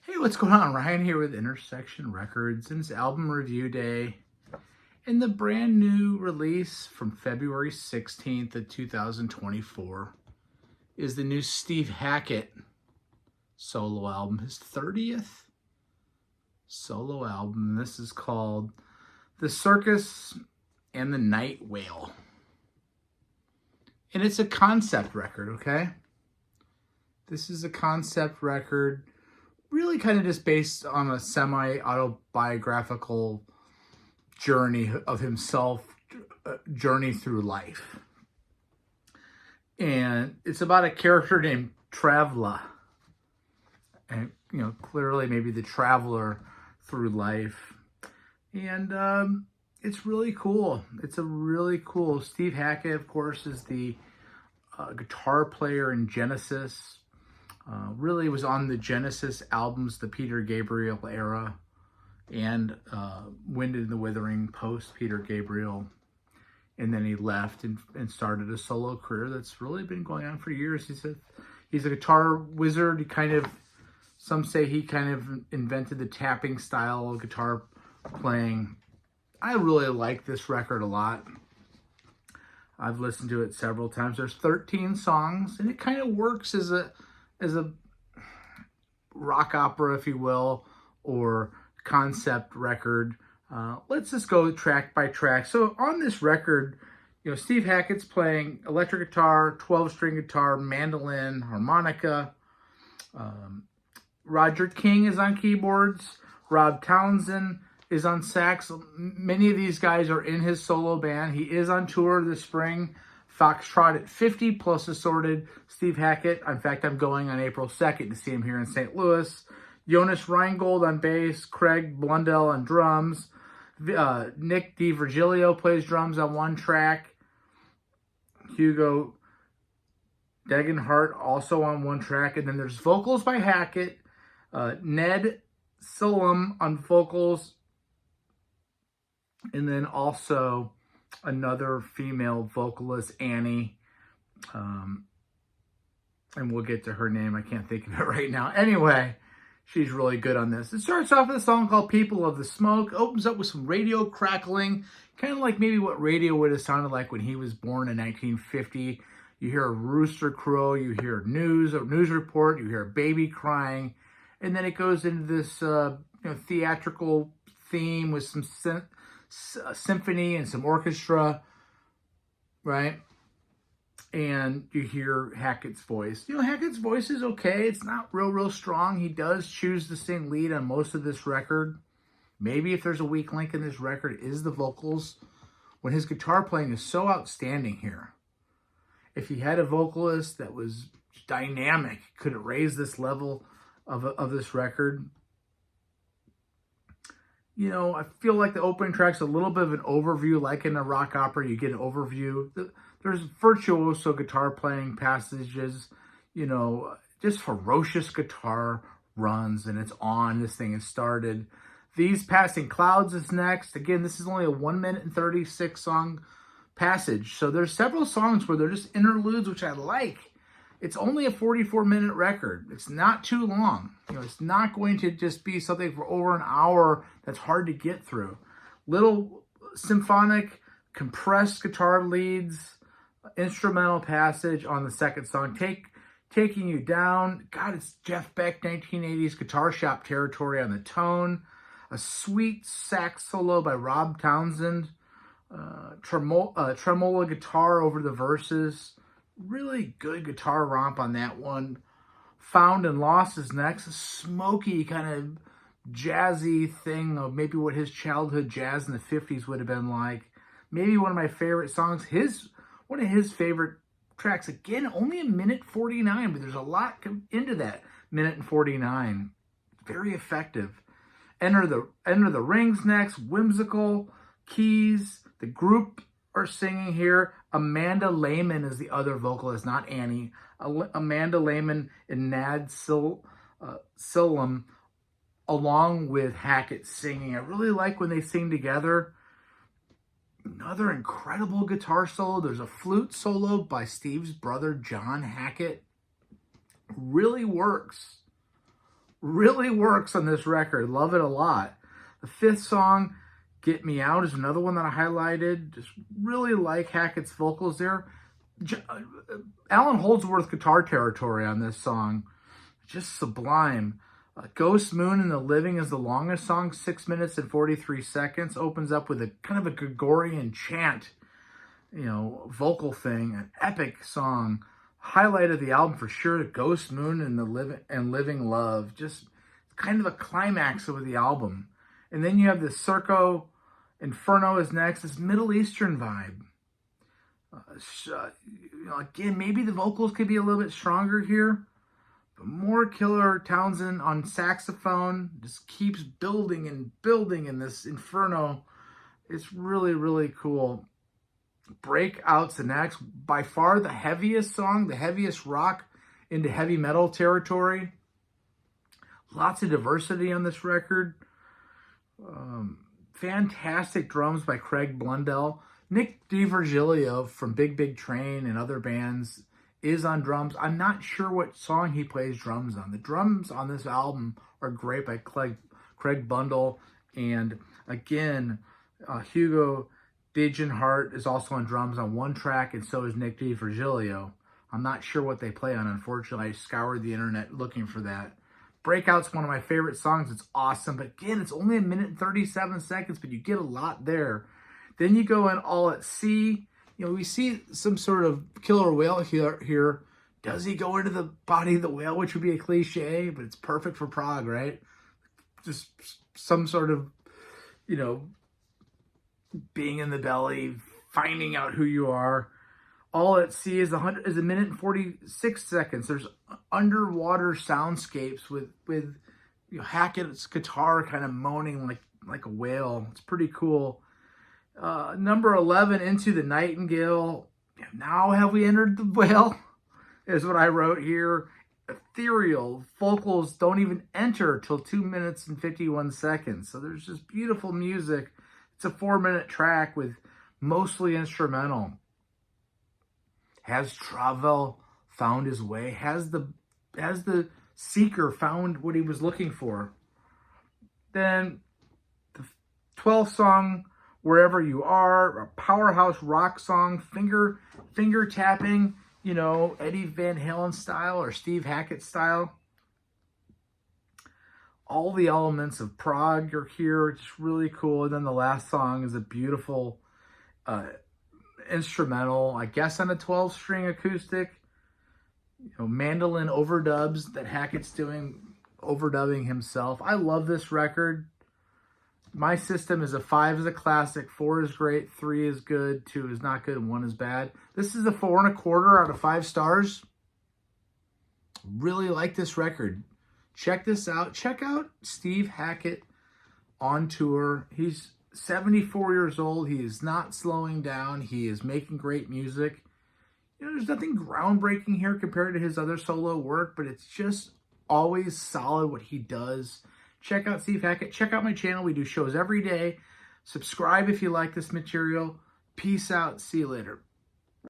Hey, what's going on? Ryan here with Intersection Records, and it's album review day. And the brand new release from February 16th of 2024 is the new Steve Hackett solo album, his 30th solo album. This is called The Circus and the Nightwhale. And it's a concept record, okay? This is a concept record, really kind of just based on a semi-autobiographical journey of himself, journey through life. And it's about a character named Traveler. And, clearly maybe the traveler through life. And it's really cool. It's a really cool. Steve Hackett, of course, is the guitar player in Genesis. Really was on the Genesis albums, the Peter Gabriel era, and Wind in the Withering post Peter Gabriel. And then he left and started a solo career that's really been going on for years. He's a guitar wizard. Some say he kind of invented the tapping style of guitar playing. I really like this record a lot. I've listened to it several times. There's 13 songs, and it kind of works as a rock opera, if you will, or concept record. Let's just go track by track. So on this record, Steve Hackett's playing electric guitar, 12-string guitar, mandolin, harmonica. Roger King is on keyboards. Rob Townsend is on sax. Many of these guys are in his solo band. He is on tour this spring. Foxtrot at 50 plus Assorted. Steve Hackett. In fact, I'm going on April 2nd to see him here in St. Louis. Jonas Reingold on bass. Craig Blundell on drums. Nick DiVirgilio plays drums on one track. Hugo Degenhardt also on one track. And then there's vocals by Hackett. Ned Sillam on vocals. And then also another female vocalist, Annie. And we'll get to her name. I can't think of it right now. Anyway, she's really good on this. It starts off with a song called People of the Smoke. Opens up with some radio crackling. Kind of like maybe what radio would have sounded like when he was born in 1950. You hear a rooster crow. You hear a news report. You hear a baby crying. And then it goes into this theatrical theme with some symphony and some orchestra, right? And you hear Hackett's voice. Hackett's voice is okay. It's not real strong. He does choose to sing lead on most of this record. Maybe if there's a weak link in this record is the vocals, when his guitar playing is so outstanding here. If he had a vocalist that was dynamic, could it raise this level of this record? I feel like the opening track's a little bit of an overview, like in a rock opera, you get an overview. There's virtuoso guitar playing passages, just ferocious guitar runs, and it's on. This thing has started. These Passing Clouds is next. Again, this is only a 1 minute and 36 song passage. So there's several songs where they're just interludes, which I like. It's only a 44-minute record. It's not too long. It's not going to just be something for over an hour that's hard to get through. Little symphonic, compressed guitar leads, instrumental passage on the second song, Taking You Down. God, it's Jeff Beck, 1980s guitar shop territory on the tone. A sweet sax solo by Rob Townsend. Tremolo guitar over the verses. Really good guitar romp on that one. Found and Lost is next. A smoky kind of jazzy thing of maybe what his childhood jazz in the 50s would have been like. Maybe one of my favorite songs. One of his favorite tracks. Again, only a minute 49, but there's a lot into that minute and 49. Very effective. Enter the Rings next. Whimsical. Keys. The group are singing here. Amanda Lehman is the other vocalist, not Annie. Amanda Lehman and Nad Sillam, along with Hackett singing. I really like when they sing together. Another incredible guitar solo. There's a flute solo by Steve's brother, John Hackett. Really works really works on this record. Love it a lot. The fifth song, Get Me Out, is another one that I highlighted. Just really like Hackett's vocals there. Alan Holdsworth guitar territory on this song. Just sublime. Ghost Moon in the Living is the longest song, 6 minutes and 43 seconds. Opens up with a kind of a Gregorian chant, vocal thing. An epic song. Highlight of the album for sure. Ghost Moon and Living Love. Just kind of a climax of the album. And then you have the Circus Inferno is next. This Middle Eastern vibe. Again, maybe the vocals could be a little bit stronger here. But more Killer Townsend on saxophone. Just keeps building and building in this Inferno. It's really, really cool. Breakout's the next. By far the heaviest song, the heaviest rock into heavy metal territory. Lots of diversity on this record. Fantastic drums by Craig Blundell. Nick DiVirgilio from Big Big Train and other bands is on drums. I'm not sure what song he plays drums on. The drums on this album are great by Craig Blundell. And again, Hugo Degenhardt is also on drums on one track, and so is Nick DiVirgilio. I'm not sure what they play on, unfortunately. I scoured the internet looking for that. Breakout's one of my favorite songs. It's awesome. But again, it's only 1 minute and 37 seconds, but you get a lot there. Then you go in All at Sea. We see some sort of killer whale here. Does he go into the body of the whale, which would be a cliche, but it's perfect for prog, right? Just some sort of, being in the belly, finding out who you are. All at Sea is 1 minute and 46 seconds. There's underwater soundscapes with Hackett's guitar kind of moaning like a whale. It's pretty cool. Number 11, Into the Nightingale. Now have we entered the whale? Is what I wrote here. Ethereal. Vocals don't even enter till 2 minutes and 51 seconds. So there's just beautiful music. It's a 4-minute track with mostly instrumental. Has Travel found his way? Has the seeker found what he was looking for? Then the 12th song, Wherever You Are, a powerhouse rock song, finger tapping, Eddie Van Halen style or Steve Hackett style. All the elements of prog are here. It's really cool. And then the last song is a beautiful instrumental, I guess on a 12-string acoustic. Mandolin overdubs that Hackett's overdubbing himself. I love this record. My system is a 5 is a classic, 4 is great, 3 is good, 2 is not good, and 1 is bad. This is a 4.25 out of 5 stars. Really like this record. Check this out. Check out Steve Hackett on tour. He's 74 years old. He is not slowing down. He is making great music. There's nothing groundbreaking here compared to his other solo work, but it's just always solid what he does. Check out Steve Hackett. Check out my channel. We do shows every day. Subscribe if you like this material. Peace out. See you later.